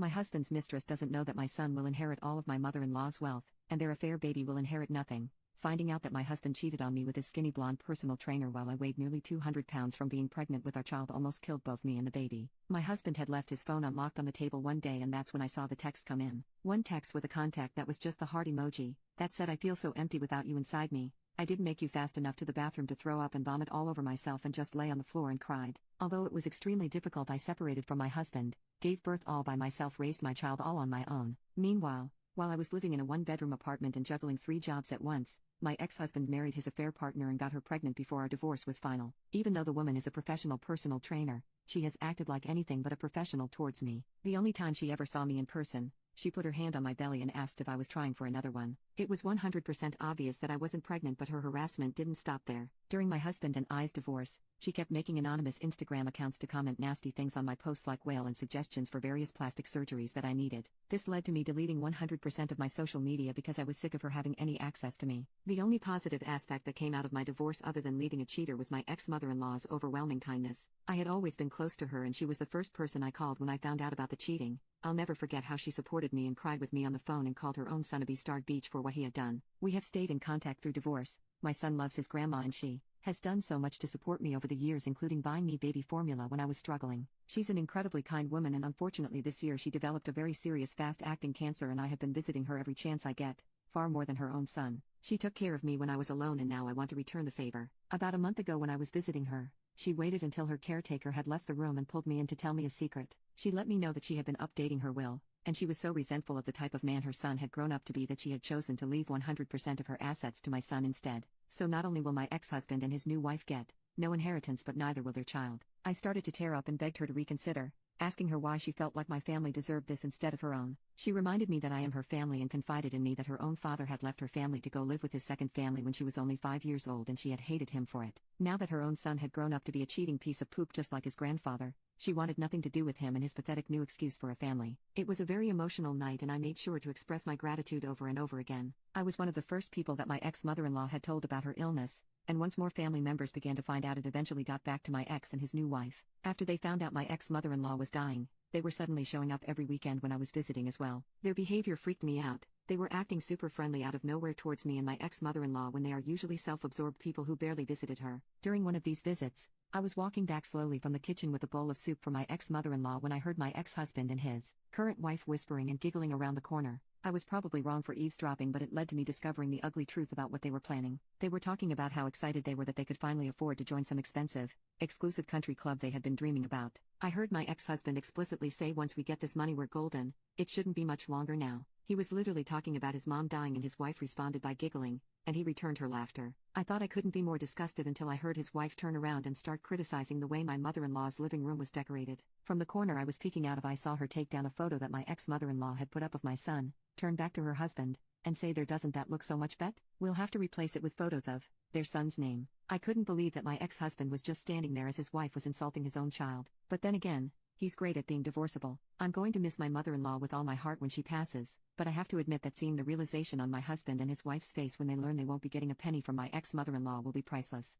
My husband's mistress doesn't know that my son will inherit all of my mother-in-law's wealth, and their affair baby will inherit nothing. Finding out that my husband cheated on me with his skinny blonde personal trainer while I weighed nearly 200 pounds from being pregnant with our child almost killed both me and the baby. My husband had left his phone unlocked on the table one day, and that's when I saw the text come in. One text with a contact that was just the heart emoji, that said, "I feel so empty without you inside me. I didn't make you fast enough to the bathroom to throw up and vomit all over myself and just lay on the floor and cried." Although it was extremely difficult, I separated from my husband, gave birth all by myself, raised my child all on my own. Meanwhile, while I was living in a one-bedroom apartment and juggling 3 jobs at once, my ex-husband married his affair partner and got her pregnant before our divorce was final. Even though the woman is a professional personal trainer, she has acted like anything but a professional towards me. The only time she ever saw me in person, she put her hand on my belly and asked if I was trying for another one. It was 100% obvious that I wasn't pregnant, but her harassment didn't stop there. During my husband and I's divorce, she kept making anonymous Instagram accounts to comment nasty things on my posts like whale and suggestions for various plastic surgeries that I needed. This led to me deleting 100% of my social media because I was sick of her having any access to me. The only positive aspect that came out of my divorce other than leaving a cheater was my ex-mother-in-law's overwhelming kindness. I had always been close to her and she was the first person I called when I found out about the cheating. I'll never forget how she supported me and cried with me on the phone and called her own son a bastard beach for what he had done. We have stayed in contact through divorce. My son loves his grandma and she has done so much to support me over the years, including buying me baby formula when I was struggling. She's an incredibly kind woman, and unfortunately this year she developed a very serious fast-acting cancer, and I have been visiting her every chance I get, far more than her own son. She took care of me when I was alone, and now I want to return the favor. About a month ago when I was visiting her, she waited until her caretaker had left the room and pulled me in to tell me a secret. She let me know that she had been updating her will, and she was so resentful of the type of man her son had grown up to be that she had chosen to leave 100% of her assets to my son instead. So not only will my ex-husband and his new wife get no inheritance, but neither will their child. I started to tear up and begged her to reconsider, asking her why she felt like my family deserved this instead of her own. She reminded me that I am her family and confided in me that her own father had left her family to go live with his second family when she was only 5 years old, and she had hated him for it. Now that her own son had grown up to be a cheating piece of poop just like his grandfather, she wanted nothing to do with him and his pathetic new excuse for a family. It was a very emotional night, and I made sure to express my gratitude over and over again. I was one of the first people that my ex-mother-in-law had told about her illness, and once more family members began to find out, it eventually got back to my ex and his new wife. After they found out my ex-mother-in-law was dying, they were suddenly showing up every weekend when I was visiting as well. Their behavior freaked me out. They were acting super friendly out of nowhere towards me and my ex-mother-in-law when they are usually self-absorbed people who barely visited her. During one of these visits, I was walking back slowly from the kitchen with a bowl of soup for my ex-mother-in-law when I heard my ex-husband and his current wife whispering and giggling around the corner. I was probably wrong for eavesdropping, but it led to me discovering the ugly truth about what they were planning. They were talking about how excited they were that they could finally afford to join some expensive, exclusive country club they had been dreaming about. I heard my ex-husband explicitly say, "Once we get this money, we're golden. It shouldn't be much longer now." He was literally talking about his mom dying, and his wife responded by giggling, and he returned her laughter. I thought I couldn't be more disgusted until I heard his wife turn around and start criticizing the way my mother-in-law's living room was decorated. From the corner I was peeking out of, I saw her take down a photo that my ex-mother-in-law had put up of my son, turn back to her husband, and say, "There, doesn't that look so much bet? We'll have to replace it with photos of their son's name." I couldn't believe that my ex-husband was just standing there as his wife was insulting his own child. But then again, he's great at being divorceable. I'm going to miss my mother-in-law with all my heart when she passes, but I have to admit that seeing the realization on my husband and his wife's face when they learn they won't be getting a penny from my ex-mother-in-law will be priceless.